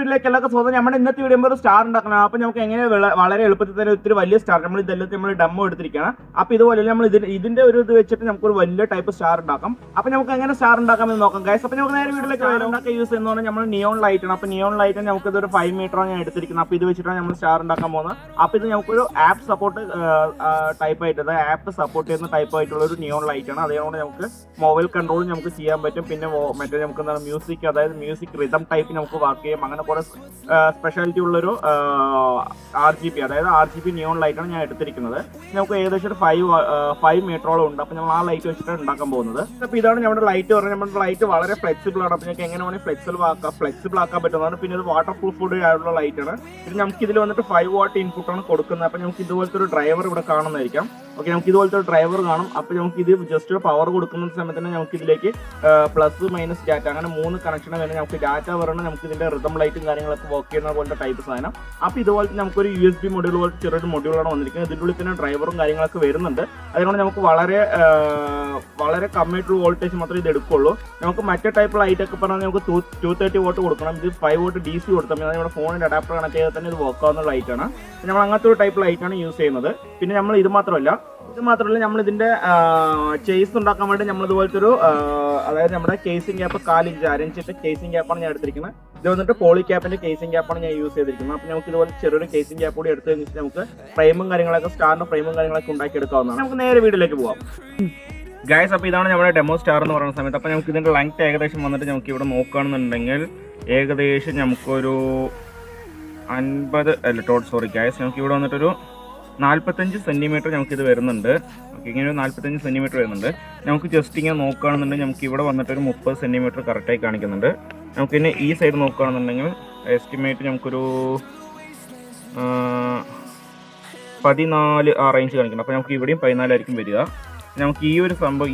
വീഡിയോയിലേക്ക് എല്ലാവർക്കും സ്വാഗതം. നമ്മുടെ ഇന്നത്തെ വീഡിയോ ഒരു സ്റ്റാർ ഉണ്ടാക്കണം. അപ്പോൾ നമുക്ക് എങ്ങനെ വളരെ എളുപ്പത്തിൽ തന്നെ ഒത്തിരി വലിയ സ്റ്റാർ നമ്മൾ ഇതെല്ലാം നമ്മൾ ഡെമോ എടുത്തിരിക്കുകയാണ്. അപ്പോൾ ഇതുപോലെ നമ്മൾ ഇതിന്റെ ഒരു ഇത് വെച്ചിട്ട് നമുക്കൊരു വലിയ ടൈപ്പ് സ്റ്റാർ ഉണ്ടാക്കാം. അപ്പോൾ നമുക്ക് എങ്ങനെ സ്റ്റാർ ഉണ്ടാക്കാമെന്ന് നോക്കാം ഗൈസ്. അപ്പോൾ നമുക്ക് നേരെ വീഡിയോയിലേക്ക് ഉണ്ടാക്കാൻ യൂസ് ചെയ്യുന്ന പറഞ്ഞാൽ നമ്മൾ നിയോൺ ലൈറ്റ് ആണ്. അപ്പോൾ നിയോൺ ലൈറ്റ് നമുക്ക് ഇതൊരു 5 മീറ്ററാണ് ഞാൻ എടുത്തിരിക്കുന്നത്. അപ്പോൾ ഇത് വെച്ചിട്ടാണ് നമ്മൾ സ്റ്റാർ ഉണ്ടാക്കാൻ പോകുന്നത്. അപ്പോൾ ഇത് നമുക്കൊരു ആപ്പ് സപ്പോർട്ട് ടൈപ്പ് ആയിട്ട് ആപ്പ് സപ്പോർട്ട് ചെയ്യുന്ന ടൈപ്പ് ആയിട്ടുള്ള ഒരു നിയോൺ ലൈറ്റ് ആണ്. അതുകൊണ്ട് നമുക്ക് മൊബൈൽ കൺട്രോൾ നമുക്ക് ചെയ്യാൻ പറ്റും. പിന്നെ മറ്റേ നമുക്ക് എന്താണ് മ്യൂസിക്, അതായത് മ്യൂസിക് റിതം ടൈപ്പ് നമുക്ക് വർക്ക് ചെയ്യാം. അങ്ങനെ കുറെ സ്പെഷ്യാലിറ്റി ഉള്ളൊരു RGB, അതായത് RGB നിയോൺ ലൈറ്റാണ് ഞാൻ എടുത്തിരിക്കുന്നത്. നമുക്ക് ഏകദേശം ഒരു 5 മീറ്ററോളം ഉണ്ട്. അപ്പോൾ നമ്മൾ ആ ലൈറ്റ് വെച്ചിട്ടാണ് ഉണ്ടാക്കാൻ പോകുന്നത്. അപ്പോൾ ഇതാണ് നമ്മുടെ ലൈറ്റ് പറഞ്ഞാൽ നമ്മുടെ ലൈറ്റ് വളരെ ഫ്ലെക്സിബിൾ ആണ്. അപ്പോൾ ഞങ്ങൾക്ക് എങ്ങനെ വേണമെങ്കിൽ ഫ്ലെക്സിബിൾ ആക്കാൻ പറ്റുന്നതാണ്. പിന്നെ ഇത് വാട്ടർ പ്രൂഫ് കൂടി ആയിട്ടുള്ള ലൈറ്റ് ആണ്. പിന്നെ നമുക്ക് ഇതിൽ വന്നിട്ട് 5 വാട്ട് ഇൻപുട്ടാണ് കൊടുക്കുന്നത്. അപ്പോൾ നമുക്ക് ഇതുപോലത്തെ ഒരു ഡ്രൈവർ ഇവിടെ കാണുന്നതായിരിക്കാം. ഓക്കെ, നമുക്ക് ഇതുപോലത്തെ ഒരു ഡ്രൈവർ കാണും. അപ്പോൾ നമുക്ക് ഇത് ജസ്റ്റ് ഒരു പവർ കൊടുക്കുന്ന സമയത്ത് തന്നെ നമുക്ക് ഇതിലേക്ക് പ്ലസ് മൈനസ് ഡാറ്റ അങ്ങനെ 3 കണക്ഷനെ വേണം. നമുക്ക് ഡാറ്റ പറഞ്ഞാൽ നമുക്ക് ഇതിന്റെ റിതം ലൈറ്റും കാര്യങ്ങളൊക്കെ വർക്ക് ചെയ്യുന്ന പോലത്തെ ടൈപ്പ് സാധനം. അപ്പോൾ ഇതുപോലത്തെ നമുക്കൊരു USB മൊഡ്യൂൾ പോലത്തെ ചെറിയൊരു മൊഡ്യൂളാണ് വന്നിരിക്കുന്നത്. ഇതിൻ്റെ ഉള്ളിൽ തന്നെ ഡ്രൈവറും കാര്യങ്ങളൊക്കെ വരുന്നുണ്ട്. അതുകൊണ്ട് നമുക്ക് വളരെ കമ്മിയായിട്ടുള്ള വോൾട്ടേജ് മാത്രമേ ഇത് എടുക്കുള്ളൂ. നമുക്ക് മറ്റേ ടൈപ്പ് ലൈറ്റ് ഒക്കെ പറഞ്ഞാൽ നമുക്ക് 230 വാട്ട് കൊടുക്കണം. ഇത് 5 വാട്ട് DC കൊടുത്താൽ മതി. നമ്മുടെ ഫോണിന്റെ അഡാപ്റ്റർ കണക്ട് ചെയ്താൽ തന്നെ ഇത് വർക്ക് ആവുന്ന ലൈറ്റാണ്. നമ്മൾ അങ്ങനത്തെ ഒരു ടൈപ്പ് ലൈറ്റാണ് യൂസ് ചെയ്യുന്നത്. പിന്നെ നമ്മൾ ഇത് മാത്രമല്ല നമ്മൾ ഇതിന്റെ ചേസ് ഉണ്ടാക്കാൻ വേണ്ടി നമ്മൾ ഇതുപോലത്തെ ഒരു അതായത് നമ്മുടെ കേസിംഗ് ക്യാപ്പ് 4 ഇഞ്ച് അരഞ്ചിട്ട് കേസിംഗ് ക്യാപ്പാണ് ഞാൻ എടുത്തിരിക്കുന്നത്. ഇത് വന്നിട്ട് പോളി ക്യാപ്പിന്റെ കേസിംഗ് ക്യാപ്പാണ് ഞാൻ യൂസ് ചെയ്തിരിക്കുന്നത്. അപ്പോൾ നമുക്ക് ഇതുപോലെ ചെറിയൊരു കേസിംഗ് ക്യാപ്പ് കൂടി എടുത്ത് കഴിഞ്ഞിട്ട് നമുക്ക് ഫ്രെയിമും കാര്യങ്ങളൊക്കെ സ്റ്റാറിന്റെ ഫ്രെയിമും കാര്യങ്ങളൊക്കെ ഉണ്ടാക്കി എടുക്കാവുന്നതാണ്. നമുക്ക് നേരെ വീഡിയോയിലേക്ക് പോകാം ഗൈസ്. അപ്പോൾ ഇതാണ് നമ്മുടെ ഡെമോ സ്റ്റാർ എന്ന് പറയുന്ന സമയത്ത്. അപ്പോൾ നമുക്ക് ഇതിന്റെ ലെങ്ത് ഏകദേശം വന്നിട്ട് നമുക്ക് ഇവിടെ നോക്കുകയാണെന്നുണ്ടെങ്കിൽ ഏകദേശം നമുക്കൊരു 50 ഗൈസ്, നമുക്ക് ഇവിടെ വന്നിട്ടൊരു 45 സെന്റിമീറ്റർ നമുക്കിത് വരുന്നുണ്ട്. ഓക്കെ, ഇങ്ങനെ ഒരു 45 സെന്റിമീറ്റർ വരുന്നുണ്ട്. നമുക്ക് ജസ്റ്റ് ഇങ്ങനെ നോക്കുകയാണെന്നുണ്ടെങ്കിൽ നമുക്ക് ഇവിടെ വന്നിട്ടൊരു 30 സെന്റിമീറ്റർ കറക്റ്റായി കാണിക്കുന്നുണ്ട്. നമുക്ക് ഇനി ഈ സൈഡ് നോക്കുകയാണെന്നുണ്ടെങ്കിൽ എസ്റ്റിമേറ്റ് നമുക്കൊരു 14 ആ റേഞ്ച് കാണിക്കണം. അപ്പോൾ നമുക്ക് ഇവിടെയും 14 ആയിരിക്കും വരിക. നമുക്ക് ഈ ഒരു സംഭവം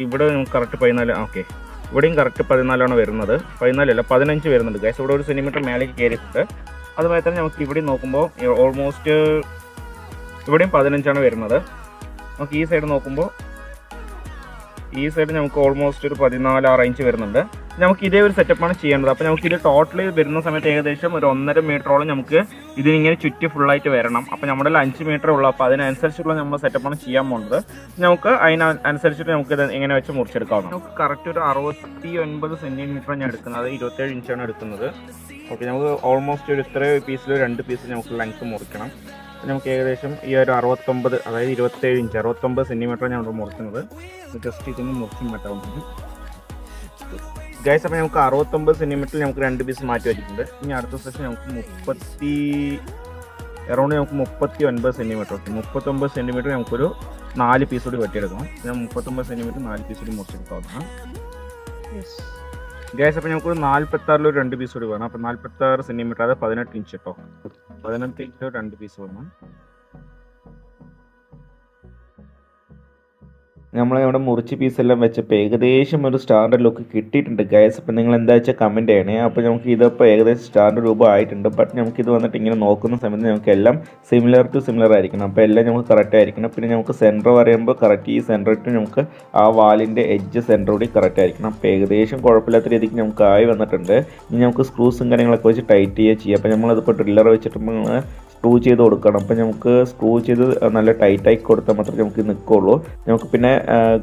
ഇവിടെ നമുക്ക് കറക്റ്റ് 14. ഓക്കെ, ഇവിടെയും കറക്റ്റ് 14 വരുന്നത്. 14 അല്ല 15 വരുന്നുണ്ട് ഗൈസ്. ഇവിടെ 1 സെന്റിമീറ്റർ മേലേക്ക് കയറിയിട്ട് അതുപോലെ തന്നെ നമുക്ക് ഇവിടെ നോക്കുമ്പോൾ ഓൾമോസ്റ്റ് ഇവിടെയും 15 വരുന്നത്. നമുക്ക് ഈ സൈഡ് നോക്കുമ്പോൾ ഈ സൈഡ് നമുക്ക് ഓൾമോസ്റ്റ് ഒരു 14 ആ റേഞ്ച് വരുന്നുണ്ട്. നമുക്ക് ഇതേ ഒരു സെറ്റപ്പാണ് ചെയ്യേണ്ടത്. അപ്പോൾ നമുക്ക് ഇത് ടോട്ടലി വരുന്ന സമയത്ത് ഏകദേശം ഒരു 1.5 മീറ്ററോളം നമുക്ക് ഇതിനിങ്ങനെ ചുറ്റി ഫുള്ളായിട്ട് വരണം. അപ്പോൾ നമ്മുടെ 5 മീറ്റർ ഉള്ളൂ. അപ്പോൾ അതിനനുസരിച്ചുള്ള നമ്മൾ സെറ്റപ്പാണ് ചെയ്യാൻ പോകുന്നത്. നമുക്ക് അതിനനുസരിച്ചിട്ട് നമുക്ക് ഇത് എങ്ങനെ വെച്ച് മുറിച്ചെടുക്കാവുന്നതാണ്. നമുക്ക് കറക്റ്റ് ഒരു 69 സെന്റിമീറ്റർ ഞാൻ എടുക്കുന്നത്, അത് 27 ഇഞ്ചാണ് എടുക്കുന്നത്. ഓക്കെ, നമുക്ക് ഓൾമോസ്റ്റ് ഒരു ഇത്ര പീസിൽ 2 പീസ് നമുക്ക് ലെങ്ത് മുറിക്കണം. നമുക്ക് ഏകദേശം ഈ ഒരു 69, അതായത് 27 ഇഞ്ച് 69 സെന്റിമീറ്റർ ഞാൻ ഇവിടെ മുറിക്കുന്നത്. ജസ്റ്റ് ഇതിന് മുറിച്ചും പറ്റാവുന്നത് ഗൈസ്. അപ്പോൾ നമുക്ക് 69 സെന്റിമീറ്ററിൽ നമുക്ക് 2 പീസ് മാറ്റി വെച്ചിട്ടുണ്ട്. ഇനി അടുത്ത സെഷൻ നമുക്ക് അറൗണ്ട് നമുക്ക് 39 സെന്റിമീറ്റർ. ഓക്കെ, 39 സെന്റിമീറ്റർ നമുക്കൊരു 4 പീസ് കൂടി വെട്ടിയെടുക്കണം. ഞാൻ 39 സെന്റിമീറ്റർ 4 പീസ് കൂടി മുറിച്ചെടുക്കാവുന്നതാണ് ഗൈസ്. അപ്പോൾ നമുക്കൊരു 46 2 പീസ് കൂടി വേണം. അപ്പോൾ 46 സെന്റിമീറ്റർ, അത് 18 ഇഞ്ച് കേട്ടോ. 18 ഇഞ്ച് 2 പീസ് വേണം. നമ്മുടെ മുറിച്ച് പീസെല്ലാം വെച്ചപ്പോൾ ഏകദേശം ഒരു സ്റ്റാറിൻ്റെ ലുക്ക് കിട്ടിയിട്ടുണ്ട് ഗൈസ്. അപ്പോൾ നിങ്ങൾ എന്താ വെച്ചാൽ കമൻറ്റ് ചെയ്യണേ. അപ്പോൾ നമുക്ക് ഇതിപ്പോൾ ഏകദേശം സ്റ്റാറിൻ്റെ രൂപ ആയിട്ടുണ്ട്. ബട്ട് നമുക്കിത് വന്നിട്ട് ഇങ്ങനെ നോക്കുന്ന സമയത്ത് നമുക്ക് എല്ലാം സിമിലർ ആയിരിക്കണം. അപ്പോൾ എല്ലാം നമുക്ക് കറക്റ്റ് ആയിരിക്കണം. പിന്നെ നമുക്ക് സെൻറ്റർ പറയുമ്പോൾ കറക്റ്റ് ഈ സെൻറ്റർ ഇട്ട് നമുക്ക് ആ വാലിൻ്റെ എഡ്ജ് സെൻറ്റർ കൂടി കറക്റ്റ് ആയിരിക്കണം. അപ്പോൾ ഏകദേശം കുഴപ്പമില്ലാത്ത രീതിക്ക് നമുക്ക് ആയി വന്നിട്ടുണ്ട്. ഇനി നമുക്ക് സ്ക്രൂസും കാര്യങ്ങളൊക്കെ വെച്ച് ടൈറ്റ് ചെയ്യുക. അപ്പോൾ നമ്മളതിപ്പോൾ ഡ്രില്ലർ വെച്ചിട്ട് സ്ക്രൂ ചെയ്ത് കൊടുക്കണം. അപ്പോൾ നമുക്ക് സ്ക്രൂ ചെയ്ത് നല്ല ടൈറ്റായി കൊടുത്താൽ മാത്രമേ നമുക്ക് നിൽക്കുള്ളൂ. നമുക്ക് പിന്നെ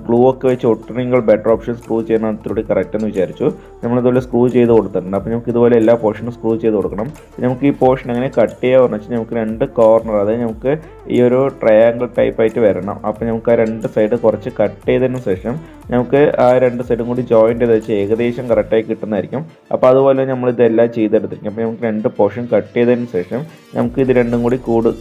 ഗ്ലൂ ഒക്കെ വെച്ച് ഒട്ടണമെങ്കിൽ ബെറ്റർ ഓപ്ഷൻ സ്ക്രൂ ചെയ്യുന്നതിലൂടെ കറക്റ്റ് എന്ന് വിചാരിച്ചു. നമ്മളിതുപോലെ സ്ക്രൂ ചെയ്ത് കൊടുത്തിട്ടുണ്ട്. അപ്പോൾ നമുക്ക് ഇതുപോലെ എല്ലാ പോർഷനും സ്ക്രൂ ചെയ്ത് കൊടുക്കണം. നമുക്ക് ഈ പോർഷൻ അങ്ങനെ കട്ട് ചെയ്യാമെന്ന് വെച്ചാൽ നമുക്ക് 2 കോർണർ, അതായത് നമുക്ക് ഈ ഒരു ട്രയാങ്കിൾ ടൈപ്പായിട്ട് വരണം. അപ്പോൾ നമുക്ക് ആ 2 സൈഡ് കുറച്ച് കട്ട് ചെയ്തതിന് ശേഷം നമുക്ക് ആ 2 സൈഡും കൂടി ജോയിൻ്റ് ചെയ്ത് വെച്ച് ഏകദേശം കറക്റ്റായി കിട്ടുന്നതായിരിക്കും. അപ്പോൾ അതുപോലെ നമ്മളിതെല്ലാം ചെയ്തെടുത്തിരിക്കും. അപ്പോൾ നമുക്ക് 2 പോർഷൻ കട്ട് ചെയ്തതിന് ശേഷം നമുക്ക് ഇത് 2 കൂടി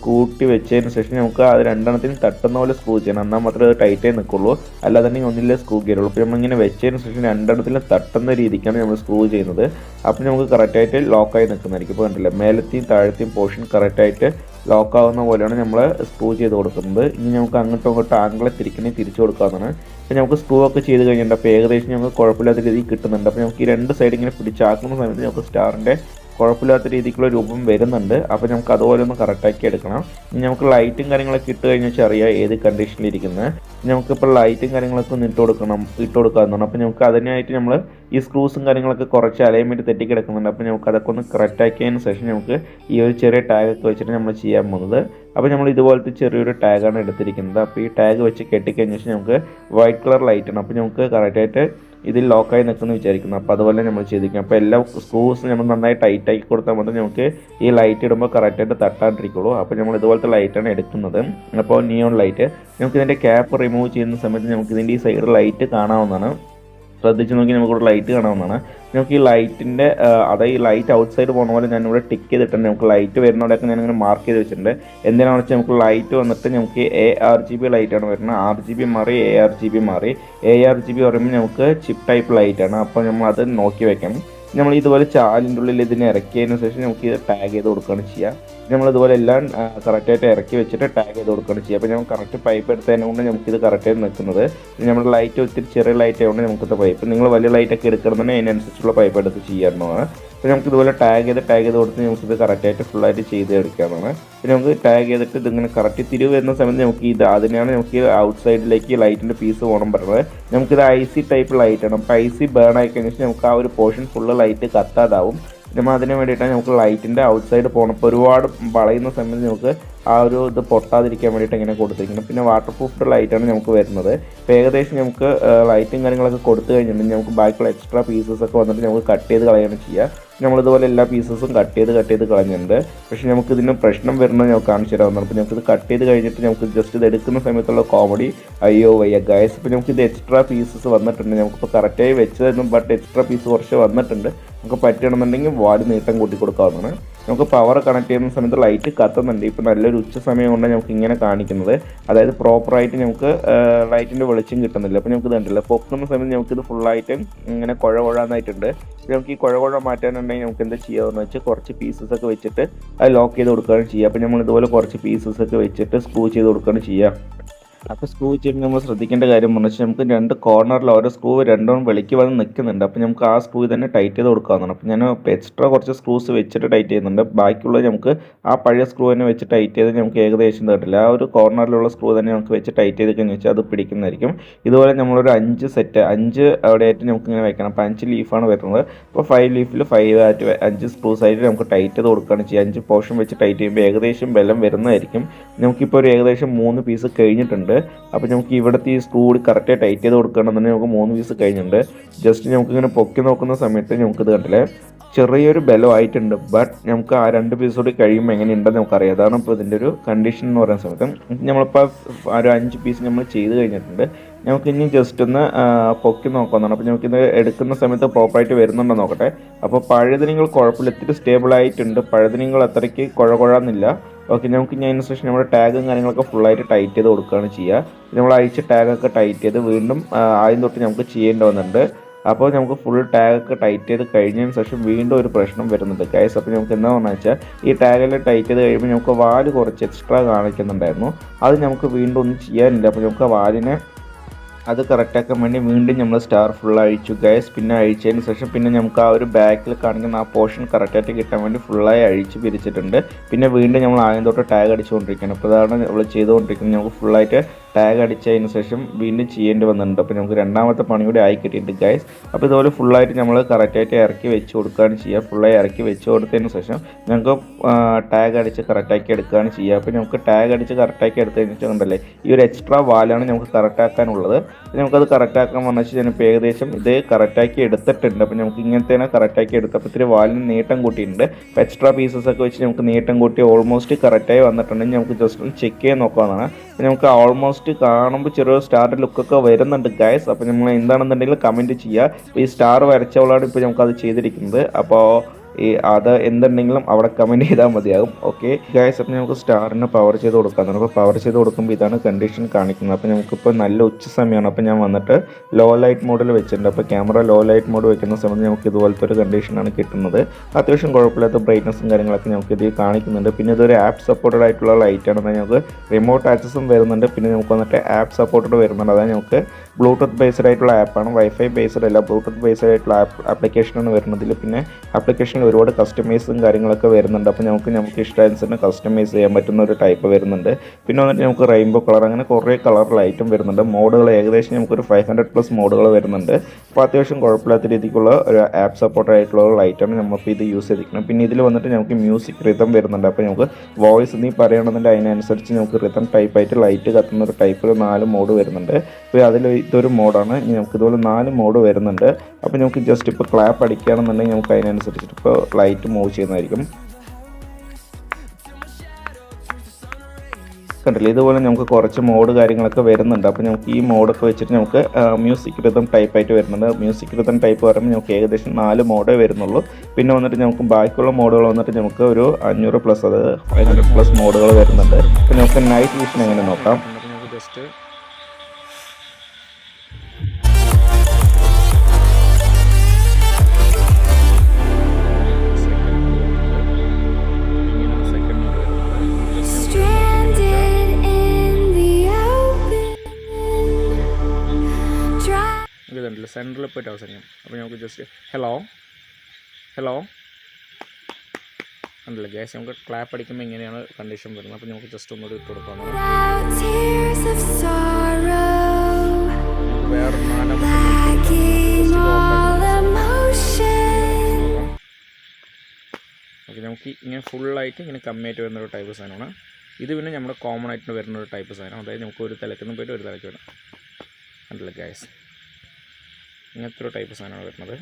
കൂട്ടി വെച്ചതിന് ശേഷം നമുക്ക് അത് 2 തട്ടുന്ന പോലെ സ്ക്രൂ ചെയ്യണം. എന്നാൽ മാത്രമേ അത് ടൈറ്റായി നിൽക്കുള്ളൂ. അല്ലാതെ തന്നെ ഒന്നില്ലേ സ്ക്രൂ കയറുള്ളൂ. അപ്പോൾ നമ്മളിങ്ങനെ വെച്ചതിന് ശേഷം 2 തട്ടുന്ന രീതിക്കാണ് നമ്മൾ സ്ക്രൂ ചെയ്യുന്നത്. അപ്പോൾ നമുക്ക് കറക്റ്റായിട്ട് ലോക്കായി നിൽക്കുന്നതായിരിക്കും. ഇപ്പോൾ കണ്ടില്ലേ, മേലത്തെയും താഴത്തെയും പോർഷൻ കറക്റ്റായിട്ട് ലോക്കാവുന്ന പോലെയാണ് നമ്മൾ സ്ക്രൂ ചെയ്ത് കൊടുക്കുന്നത്. ഇനി നമുക്ക് അങ്ങോട്ടും ഇങ്ങോട്ടും ആംഗിളെ തിരിച്ചു കൊടുക്കാവുന്നതാണ്. അപ്പോൾ നമുക്ക് സ്ക്രൂ ഒക്കെ ചെയ്ത് കഴിഞ്ഞിട്ടുണ്ട്. അപ്പോൾ ഏകദേശം നമുക്ക് കുഴപ്പമില്ലാത്ത രീതിയിൽ കിട്ടുന്നുണ്ട്. അപ്പോൾ നമുക്ക് ഈ 2 സൈഡ് ഇങ്ങനെ പിടിച്ചാക്കുന്ന സമയത്ത് നമുക്ക് സ്റ്റാറിൻ്റെ കുഴപ്പമില്ലാത്ത രീതിക്കുള്ള രൂപം വരുന്നുണ്ട്. അപ്പോൾ നമുക്ക് അതുപോലെ ഒന്ന് കറക്റ്റാക്കി എടുക്കണം. ഇനി നമുക്ക് ലൈറ്റും കാര്യങ്ങളൊക്കെ ഇട്ട് കഴിഞ്ഞാൽ വെച്ചാൽ അറിയാം ഏത് കണ്ടീഷനിലിരിക്കുന്നത്. നമുക്കിപ്പോൾ ലൈറ്റും കാര്യങ്ങളൊക്കെ ഒന്ന് ഇട്ട് കൊടുക്കാവുന്നതാണ്. അപ്പോൾ നമുക്ക് അതിനായിട്ട് നമ്മൾ ഈ സ്ക്രൂസും കാര്യങ്ങളൊക്കെ കുറച്ച് അലൈൻമെൻറ്റ് തെറ്റിക്കിടക്കുന്നുണ്ട്. അപ്പോൾ നമുക്ക് അതൊക്കെ ഒന്ന് കറക്റ്റാക്കിയതിന് ശേഷം നമുക്ക് ഈ ഒരു ചെറിയ ടാഗൊക്കെ വെച്ചിട്ട് നമ്മൾ ചെയ്യാൻ പോകുന്നത്. അപ്പോൾ നമ്മൾ ഇതുപോലത്തെ ചെറിയൊരു ടാഗാണ് എടുത്തിരിക്കുന്നത്. അപ്പോൾ ഈ ടാഗ് വെച്ച് കെട്ടിക്കഴിഞ്ഞ ശേഷം നമുക്ക് വൈറ്റ് കളർ ലൈറ്റാണ്. അപ്പോൾ നമുക്ക് കറക്റ്റായിട്ട് ഇതിൽ ലോക്കായി നിൽക്കുമെന്ന് വിചാരിക്കുന്നു. അപ്പോൾ അതുപോലെ നമ്മൾ ചെയ്തിരിക്കും. അപ്പോൾ എല്ലാ സ്ക്രൂസ് നമ്മൾ നന്നായി ടൈറ്റാക്കി കൊടുത്താൽ മാത്രമേ നമുക്ക് ഈ ലൈറ്റ് ഇടുമ്പോൾ കറക്റ്റായിട്ട് തട്ടാണ്ടിരിക്കുള്ളൂ. അപ്പോൾ നമ്മൾ ഇതുപോലത്തെ ലൈറ്റാണ് എടുക്കുന്നത്. അപ്പോൾ നിയോൺ ലൈറ്റ് നമുക്ക് ഇതിൻ്റെ ക്യാപ്പ് റിമൂവ് ചെയ്യുന്ന സമയത്ത് നമുക്ക് ഇതിൻ്റെ ഈ സൈഡ് ലൈറ്റ് കാണാവുന്നതാണ്. ശ്രദ്ധിച്ച് നോക്കി നമുക്കിവിടെ ലൈറ്റ് കാണാവുന്നതാണ്. നമുക്ക് ഈ ലൈറ്റിൻ്റെ അതായത് ഈ ലൈറ്റ് ഔട്ട് സൈഡ് പോകുന്ന പോലെ ഞാനിവിടെ ടിക്ക് ചെയ്തിട്ടുണ്ട്. നമുക്ക് ലൈറ്റ് വരുന്നവിടെയൊക്കെ ഞാനിങ്ങനെ മാർക്ക് ചെയ്ത് വെച്ചിട്ടുണ്ട്. എന്തിനാണെന്ന് വെച്ചാൽ നമുക്ക് ലൈറ്റ് വന്നിട്ട് നമുക്ക് ARGB ലൈറ്റാണ് വരുന്നത്. RGB മാറി ARGB മാറി. ARGB പറയുമ്പോൾ നമുക്ക് ചിപ്പ് ടൈപ്പ് ലൈറ്റാണ്. അപ്പോൾ നമ്മൾ അത് നോക്കി വെക്കണം. നമ്മൾ ഇതുപോലെ ചാലിൻ്റെ ഉള്ളിൽ ഇതിനെ ഇറക്കിയതിന് ശേഷം നമുക്ക് ഇത് ടാഗ് ചെയ്ത് കൊടുക്കുകയാണ് ചെയ്യുക. നമ്മളിതുപോലെ എല്ലാം കറക്റ്റായിട്ട് ഇറക്കി വെച്ചിട്ട് ടാഗ് ചെയ്ത് കൊടുക്കുകയാണ് ചെയ്യുക. അപ്പോൾ നമുക്ക് കറക്റ്റ് പൈപ്പ് എടുത്തതിനെ കൊണ്ട് നമുക്കിത് കറക്റ്റായിട്ട് നിൽക്കുന്നത്. നമ്മുടെ ലൈറ്റ് ഒത്തിരി ചെറിയ ലൈറ്റ് ആയതുകൊണ്ട് നമുക്കിത് പൈപ്പ്, നിങ്ങൾ വലിയ ലൈറ്റൊക്കെ എടുക്കണമെന്നുണ്ടെങ്കിൽ അതിനനുസരിച്ചുള്ള പൈപ്പ് എടുത്ത് ചെയ്യാവുന്നതാണ്. അപ്പോൾ നമുക്ക് ഇതുപോലെ ടാഗ് ചെയ്ത് കൊടുത്ത് നമുക്കിത് കറക്റ്റായിട്ട് ഫുള്ളായിട്ട് ചെയ്ത് എടുക്കാവുന്നതാണ്. പിന്നെ നമുക്ക് ടാഗ് ചെയ്തിട്ട് ഇതിങ്ങനെ കറക്റ്റ് തിരിവ് വരുന്ന സമയത്ത് നമുക്ക് അതിനാണ് നമുക്ക് ഔട്ട് സൈഡിലേക്ക് ലൈറ്റിൻ്റെ പീസ് പോകണം പറയുന്നത്. നമുക്കിത് IC ടൈപ്പ് ലൈറ്റാണ്. അപ്പോൾ IC ബേൺ ആയി കഴിഞ്ഞാൽ നമുക്ക് ആ ഒരു പോർഷൻ ഫുള്ള് ലൈറ്റ് കത്താതാവും. നമ്മൾ അതിന് വേണ്ടിയിട്ടാണ് നമുക്ക് ലൈറ്റിൻ്റെ ഔട്ട് സൈഡ് പോകണം. ഒരുപാട് വളയുന്ന സമയത്ത് നമുക്ക് ആ ഒരു ഇത് പൊട്ടാതിരിക്കാൻ വേണ്ടിയിട്ട് ഇങ്ങനെ കൊടുത്തിരിക്കുന്നത്. പിന്നെ വാട്ടർ പ്രൂഫ് ലൈറ്റാണ് നമുക്ക് വരുന്നത്. അപ്പോൾ ഏകദേശം നമുക്ക് ലൈറ്റും കാര്യങ്ങളൊക്കെ കൊടുത്തു കഴിഞ്ഞിട്ടുണ്ടെങ്കിൽ നമുക്ക് ബാക്കിയുള്ള എക്സ്ട്രാ പീസസ് ഒക്കെ വന്നിട്ട് നമുക്ക് കട്ട് ചെയ്ത് കളയാണ് ചെയ്യുക. നമ്മളിതുപോലെ എല്ലാ പീസസും കട്ട് ചെയ്ത് കളഞ്ഞിട്ടുണ്ട്. പക്ഷേ നമുക്ക് ഇതിന് പ്രശ്നം വരുന്നത് നമുക്ക് കാണിച്ചു തരാവുന്നതാണ്. അപ്പോൾ നമുക്കിത് കട്ട് ചെയ്ത് കഴിഞ്ഞിട്ട് നമുക്ക് ജസ്റ്റ് ഇത് എടുക്കുന്ന സമയത്തുള്ള കോമഡി അയ്യോ വയ്യ ഗൈസ്. ഇപ്പോൾ നമുക്കിത് എക്സ്ട്രാ പീസസ് വന്നിട്ടുണ്ട്. നമുക്കിപ്പോൾ കറക്റ്റായി വെച്ചതായിരുന്നു, ബട്ട് എക്സ്ട്രാ പീസ് കുറച്ച് വന്നിട്ടുണ്ട്. നമുക്ക് പറ്റുകയാണെന്നുണ്ടെങ്കിൽ വാല് നീട്ടം കൂട്ടി കൊടുക്കാവുന്നതാണ്. നമുക്ക് പവർ കണക്ട് ചെയ്യുന്ന സമയത്ത് ലൈറ്റ് കത്തുന്നുണ്ട്. ഇപ്പോൾ നല്ലൊരു ഉച്ച സമയം കൊണ്ട് നമുക്ക് ഇങ്ങനെ കാണിക്കുന്നത്, അതായത് പ്രോപ്പറായിട്ട് നമുക്ക് ലൈറ്റിൻ്റെ വെളിച്ചം കിട്ടുന്നില്ല. അപ്പോൾ നമുക്ക് ഇത് കണ്ടില്ല, പൊക്കുന്ന സമയത്ത് നമുക്കിത് ഫുള്ളായിട്ട് ഇങ്ങനെ കുഴന്നായിട്ടുണ്ട്. നമുക്ക് ഈ കുഴ മാറ്റാനുണ്ടെങ്കിൽ നമുക്ക് എന്താ ചെയ്യാമെന്ന് വെച്ചാൽ കുറച്ച് പീസസ് ഒക്കെ വെച്ചിട്ട് അത് ലോക്ക് ചെയ്ത് കൊടുക്കുകയാണ് ചെയ്യുക. അപ്പോൾ നമ്മൾ ഇതുപോലെ കുറച്ച് പീസസ് ഒക്കെ വെച്ചിട്ട് സ്ക്രൂ ചെയ്ത് കൊടുക്കുകയാണ് ചെയ്യുക. അപ്പോൾ സ്ക്രൂ ചെയ്യുമ്പോൾ നമ്മൾ ശ്രദ്ധിക്കേണ്ട കാര്യം എന്ന് വെച്ചാൽ നമുക്ക് രണ്ട് കോർണറിൽ ഓരോ സ്ക്രൂ രണ്ടും വെളിക്ക് വന്ന് നിൽക്കുന്നുണ്ട്. അപ്പോൾ നമുക്ക് ആ സ്ക്രൂ തന്നെ ടൈറ്റ് ചെയ്ത് കൊടുക്കാവുന്നതാണ്. അപ്പോൾ ഞാൻ എക്സ്ട്രാ കുറച്ച് സ്ക്രൂസ് വെച്ചിട്ട് ടൈറ്റ് ചെയ്യുന്നുണ്ട്. ബാക്കിയുള്ളത് നമുക്ക് ആ പഴയ സ്ക്രൂ തന്നെ വെച്ച് ടൈറ്റ് ചെയ്ത് നമുക്ക് ഏകദേശം തട്ടില്ല. ആ ഒരു കോർണറിലുള്ള സ്ക്രൂ തന്നെ നമുക്ക് വെച്ച് ടൈറ്റ് ചെയ്ത് കഴിഞ്ഞാൽ വെച്ചാൽ അത് പിടിക്കുന്നതായിരിക്കും. ഇതുപോലെ നമ്മളൊരു 5 അവിടെയായിട്ട് നമുക്ക് ഇങ്ങനെ വെക്കണം. അപ്പോൾ 5 ലീഫാണ് വരുന്നത്. അപ്പോൾ 5 ലീഫിൽ 5 സ്ക്രൂസ് ആയിട്ട് നമുക്ക് ടൈറ്റ് ചെയ്ത് കൊടുക്കുകയാണ് ചെയ്യുക. 5 പോർഷൻ വെച്ച് ടൈറ്റ് ചെയ്യുമ്പോൾ ഏകദേശം ബലം വരുന്നതായിരിക്കും. നമുക്കിപ്പോൾ ഒരു ഏകദേശം 3 പീസ് കഴിഞ്ഞിട്ടുണ്ട്. അപ്പോൾ നമുക്ക് ഇവിടുത്തെ ഈ സ്ക്രൂ കൂടി കറക്റ്റായി ടൈറ്റ് ചെയ്ത് കൊടുക്കുകയാണെന്നുണ്ടെങ്കിൽ നമുക്ക് 3 പീസ് കഴിഞ്ഞിട്ടുണ്ട്. ജസ്റ്റ് നമുക്കിങ്ങനെ പൊക്കി നോക്കുന്ന സമയത്ത് നമുക്കിത് കണ്ടില്ലേ ചെറിയൊരു ബലമായിട്ടുണ്ട്. ബട്ട് നമുക്ക് ആ 2 പീസ് കൂടി കഴിയുമ്പോൾ എങ്ങനെയുണ്ടെന്ന് നമുക്കറിയാം. അതാണ് ഇപ്പോൾ ഇതിൻ്റെ ഒരു കണ്ടീഷൻ എന്ന് പറയുന്ന സമയത്ത്. നമ്മളിപ്പോൾ ഒരു 5 പീസ് നമ്മൾ ചെയ്ത് കഴിഞ്ഞിട്ടുണ്ട്. നമുക്ക് ഇനി ജസ്റ്റ് ഒന്ന് പൊക്കി നോക്കാവുന്നതാണ്. അപ്പോൾ നമുക്കിത് എടുക്കുന്ന സമയത്ത് പ്രോപ്പറായിട്ട് വരുന്നുണ്ടോ നോക്കട്ടെ. അപ്പോൾ പഴുതിനിങ്ങൾ കുഴപ്പമില്ല, ഇത്തിരി സ്റ്റേബിളായിട്ടുണ്ട്. പഴുതിനിങ്ങൾ അത്രയ്ക്ക് കുഴന്നില്ല. ഓക്കെ, നമുക്ക് ഇനി അതിന് ശേഷം നമ്മുടെ ടാഗും കാര്യങ്ങളൊക്കെ ഫുള്ളായിട്ട് ടൈറ്റ് ചെയ്ത് കൊടുക്കുകയാണ് ചെയ്യുക. നമ്മൾ അഴിച്ച ടാഗൊക്കെ ടൈറ്റ് ചെയ്ത് വീണ്ടും ആദ്യം തൊട്ട് നമുക്ക് ചെയ്യേണ്ടി വന്നിട്ടുണ്ട്. അപ്പോൾ നമുക്ക് ഫുൾ ടാഗൊക്കെ ടൈറ്റ് ചെയ്ത് കഴിഞ്ഞതിന് ശേഷം വീണ്ടും ഒരു പ്രശ്നം വരുന്നുണ്ട് ഗൈസ്. അപ്പോൾ നമുക്ക് എന്താണെന്ന് വെച്ചാൽ ഈ ടാഗെല്ലാം ടൈറ്റ് ചെയ്ത് കഴിയുമ്പോൾ നമുക്ക് വാല് കുറച്ച് എക്സ്ട്രാ കാണിക്കുന്നുണ്ടായിരുന്നു. അത് നമുക്ക് വീണ്ടും ഒന്നും ചെയ്യാനില്ല. അപ്പോൾ നമുക്ക് വാലിനെ അത് കറക്റ്റാക്കാൻ വേണ്ടി വീണ്ടും നമ്മൾ സ്റ്റാർ ഫുൾ അഴിച്ചു ഗൈസ്. പിന്നെ അഴിച്ചതിന് ശേഷം പിന്നെ നമുക്ക് ആ ഒരു ബാക്കിൽ കാണിക്കുന്ന ആ പോർഷൻ കറക്റ്റായിട്ട് കിട്ടാൻ വേണ്ടി ഫുള്ളായി അഴിച്ച് പിരിച്ചിട്ടുണ്ട്. പിന്നെ വീണ്ടും നമ്മൾ ആദ്യം തൊട്ട് ടാഗ് അടിച്ചുകൊണ്ടിരിക്കുകയാണ്. അപ്പോൾ അതാണ് നമ്മൾ ചെയ്തുകൊണ്ടിരിക്കുന്നത്. നമുക്ക് ഫുള്ളായിട്ട് ടാഗ് അടിച്ചതിന് ശേഷം വീണ്ടും ചെയ്യേണ്ടി വന്നിട്ടുണ്ട്. അപ്പോൾ നമുക്ക് രണ്ടാമത്തെ പണി കൂടി ആയി കിട്ടിയിട്ടുണ്ട് ഗൈസ്. അപ്പോൾ ഇതുപോലെ ഫുള്ളായിട്ട് നമ്മൾ കറക്റ്റായിട്ട് ഇറക്കി വെച്ച് കൊടുക്കുകയാണ് ചെയ്യുക. ഫുള്ളായി ഇറക്കി വെച്ച് കൊടുത്തതിന് ശേഷം നമുക്ക് ടാഗ് അടിച്ച് കറക്റ്റാക്കി എടുക്കുകയാണ് ചെയ്യുക. അപ്പോൾ നമുക്ക് ടാഗ് അടിച്ച് കറക്റ്റാക്കി എടുത്തതിന് ശേഷം ഉണ്ടല്ലേ ഈ ഒരു എക്സ്ട്രാ വാലാണ് നമുക്ക് കറക്റ്റാക്കാനുള്ളത്. നമുക്കത് കറക്റ്റാക്കാൻ വന്നു വെച്ചാൽ ഞാനിപ്പോൾ ഏകദേശം ഇത് കറക്റ്റാക്കി എടുത്തിട്ടുണ്ട്. അപ്പോൾ നമുക്ക് ഇങ്ങനത്തേനെ കറക്റ്റാക്കി എടുത്തപ്പോൾ ഇത്തിരി വാലിന് നീട്ടം കൂട്ടിയിട്ടുണ്ട്. അപ്പോൾ എക്സ്ട്രാ പീസസ് ഒക്കെ വെച്ച് നമുക്ക് നീട്ടം കൂട്ടി ഓൾമോസ്റ്റ് കറക്റ്റായി വന്നിട്ടുണ്ടെങ്കിൽ നമുക്ക് ജസ്റ്റ് ഒന്ന് ചെക്ക് ചെയ്ത് നോക്കാവുന്നതാണ്. അപ്പോൾ നമുക്ക് ഓൾമോസ്റ്റ് കാണുമ്പോൾ ചെറിയ സ്റ്റാറിൻ്റെ ലുക്കൊക്കെ വരുന്നുണ്ട് ഗൈസ്. അപ്പോൾ നമ്മൾ എന്താണെന്നുണ്ടെങ്കിൽ കമൻറ്റ് ചെയ്യുക. ഈ സ്റ്റാർ വരച്ചവളാണ് ഇപ്പോൾ നമുക്കത് ചെയ്തിരിക്കുന്നത്. അപ്പോൾ അത് എന്തുണ്ടെങ്കിലും അവിടെ കമൻറ്റ് ചെയ്താൽ മതിയാകും. ഓക്കെ ഗൈസ്, അപ്പോൾ നമുക്ക് സ്റ്റാറിന് പവർ ചെയ്ത് കൊടുക്കാം. അപ്പോൾ പവർ ചെയ്ത് കൊടുക്കുമ്പോൾ ഇതാണ് കണ്ടീഷൻ കാണിക്കുന്നത്. അപ്പോൾ നമുക്കിപ്പോൾ നല്ല ഉച്ച സമയമാണ്. അപ്പോൾ ഞാൻ വന്നിട്ട് ലോ ലൈറ്റ് മോഡിൽ വെച്ചിട്ടുണ്ട്. അപ്പോൾ ക്യാമറ ലോ ലൈറ്റ് മോഡ് വെക്കുന്ന സമയത്ത് നമുക്ക് ഇതുപോലത്തെ ഒരു കണ്ടീഷനാണ് കിട്ടുന്നത്. അത്യാവശ്യം കുഴപ്പമില്ലാത്ത ബ്രൈറ്റ്നസ്സും കാര്യങ്ങളൊക്കെ നമുക്ക് ഇതിൽ കാണിക്കുന്നുണ്ട്. പിന്നെ ഇതൊരു ആപ്പ് സപ്പോർട്ടഡ് ആയിട്ടുള്ള ലൈറ്റാണ്. നമുക്ക് റിമോട്ട് ആക്സസും വരുന്നുണ്ട്. പിന്നെ നമുക്ക് വന്നിട്ട് ആപ്പ് സപ്പോർട്ടഡ് വരുന്നുണ്ട്. അതായത് നമുക്ക് ബ്ലൂടൂത്ത് ബേസ്ഡ് ആയിട്ടുള്ള ആപ്പാണ്, വൈഫൈ ബേസ്ഡ് അല്ല, ബ്ലൂടൂത്ത് ബേസ്ഡ് ആയിട്ടുള്ള ആപ്ലിക്കേഷനാണ് വരുന്നതിൽ. പിന്നെ ആപ്ലിക്കേഷൻ ഒരുപാട് കസ്റ്റമൈസും കാര്യങ്ങളൊക്കെ വരുന്നുണ്ട്. അപ്പോൾ നമുക്ക് ഇഷ്ടാനുസരണം കസ്റ്റമൈസ് ചെയ്യാൻ പറ്റുന്ന ഒരു ടൈപ്പ് വരുന്നുണ്ട്. പിന്നെ വന്നിട്ട് നമുക്ക് റെയിൻബോ കളർ, അങ്ങനെ കുറേ കളർ ലൈറ്റും വരുന്നുണ്ട്. മോഡുകൾ ഏകദേശം നമുക്കൊരു 500+ മോഡുകൾ വരുന്നുണ്ട്. അപ്പോൾ അത്യാവശ്യം കുഴപ്പമില്ലാത്ത രീതിക്കുള്ള ഒരു ആപ്പ് സപ്പോർട്ട് ആയിട്ടുള്ള ലൈറ്റാണ് നമ്മളിപ്പോൾ ഇത് യൂസ് ചെയ്തിരിക്കുന്നത്. പിന്നെ ഇതിൽ വന്നിട്ട് നമുക്ക് മ്യൂസിക് റിതം വരുന്നുണ്ട്. അപ്പോൾ നമുക്ക് വോയിസ് നീ പറയണമെന്നുണ്ടെങ്കിൽ അതിനനുസരിച്ച് നമുക്ക് റിതം ടൈപ്പായിട്ട് ലൈറ്റ് കത്തുന്ന ഒരു ടൈപ്പിൽ 4 മോഡ് വരുന്നുണ്ട്. അപ്പോൾ അതിൽ ഇതൊരു മോഡാണ്. ഇനി നമുക്ക് ഇതുപോലെ 4 മോഡ് വരുന്നുണ്ട്. അപ്പോൾ നമുക്ക് ജസ്റ്റ് ഇപ്പോൾ ക്ലാപ്പ് അടിക്കുകയാണെന്നുണ്ടെങ്കിൽ നമുക്ക് അതിനനുസരിച്ചിട്ട് ഇപ്പോൾ ലൈറ്റ് മൂവ് ചെയ്യുന്നതായിരിക്കും. കണ്ടില്ലേ, ഇതുപോലെ നമുക്ക് കുറച്ച് മോഡ് കാര്യങ്ങളൊക്കെ വരുന്നുണ്ട്. അപ്പോൾ നമുക്ക് ഈ മോഡൊക്കെ വെച്ചിട്ട് നമുക്ക് മ്യൂസിക് റിതം ടൈപ്പായിട്ട് വരുന്നുണ്ട്. മ്യൂസിക് റിതം ടൈപ്പ് പറയുമ്പോൾ നമുക്ക് ഏകദേശം 4 മോഡേ വരുന്നുള്ളൂ. പിന്നെ വന്നിട്ട് നമുക്ക് ബാക്കിയുള്ള മോഡുകൾ വന്നിട്ട് നമുക്ക് ഒരു 500+, അതായത് 500+ മോഡുകൾ വരുന്നുണ്ട്. അപ്പോൾ നമുക്ക് നൈറ്റ് വിഷൻ എങ്ങനെ നോക്കാം. ജസ്റ്റ് ഇതുണ്ടല്ലോ സെൻറ്ററിൽ പോയിട്ട് അവസാനിക്കും. അപ്പോൾ നമുക്ക് ജസ്റ്റ് ഹലോ ഉണ്ടല്ലോ ഗ്യാസ്, നമുക്ക് ക്ലാപ്പ് അടിക്കുമ്പോൾ ഇങ്ങനെയാണ് കണ്ടീഷൻ വരുന്നത്. അപ്പോൾ നമുക്ക് ജസ്റ്റ് ഒന്നുകൂടി ഇട്ട് കൊടുക്കാം. വേറെ ഓക്കെ, നമുക്ക് ഇങ്ങനെ ഫുള്ളായിട്ട് ഇങ്ങനെ കമ്മിയായിട്ട് വരുന്നൊരു ടൈപ്പ് സാധനമാണ് ഇത്. പിന്നെ നമ്മുടെ കോമൺ ആയിട്ട് വരുന്നൊരു ടൈപ്പ് സാധനം, അതായത് നമുക്ക് ഒരു തലക്കൊന്നും പോയിട്ട് ഒരു തലയ്ക്ക് വരാം. ഉണ്ടല്ലോ ഗ്യാസ്, ഇങ്ങനത്തെ ഒരു ടൈപ്പ് സാധനമാണ് വരുന്നത്.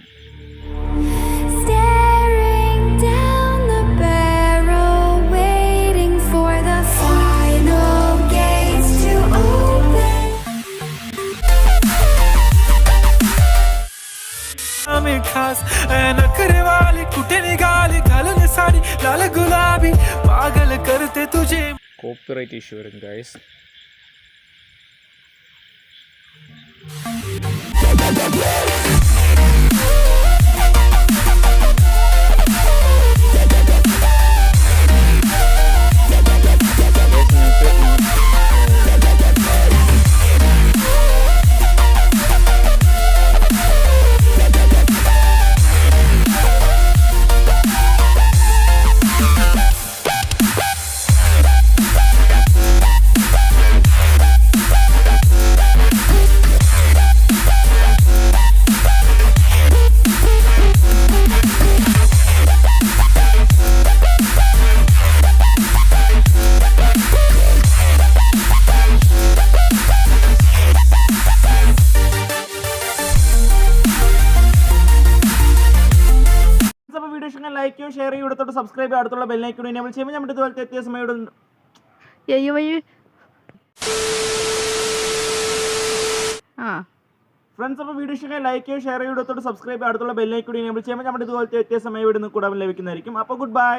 കോപ്പിറൈറ്റ് ഇഷ്യൂ വരും ഗൈസ്. ലൈക്ക് ചെയ്യൂ, ഷെയർ ചെയ്യൂ, ഇടത്തോട്ട് സബ്സ്ക്രൈബ് ചെയ്യുക, അടുത്തുള്ള ബെല്ലൈക്കൺ എനേബിൾ ചെയ്യുമ്പോൾ നമ്മുടെ ഇതുപോലത്തെ എത്തിയ സമയം ഫ്രണ്ട്സ്. അപ്പോൾ വീഡിയോ ഇഷ്ടമായി ലൈക്ക് ചെയ്യൂ, ഷെയർ ചെയ്യൂ, ഇടത്തോട്ട് സബ്സ്ക്രൈബ് ചെയ്യുക, അടുത്തുള്ള ബെല്ലൈക്കൺ എനേബിൾ ചെയ്യുമ്പോൾ നമ്മുടെ ഇതുപോലത്തെ എത്തിയ സമയം ഇവിടുന്ന് കൂടാൻ ലഭിക്കുന്നതായിരിക്കും. അപ്പോൾ ഗുഡ് ബൈ.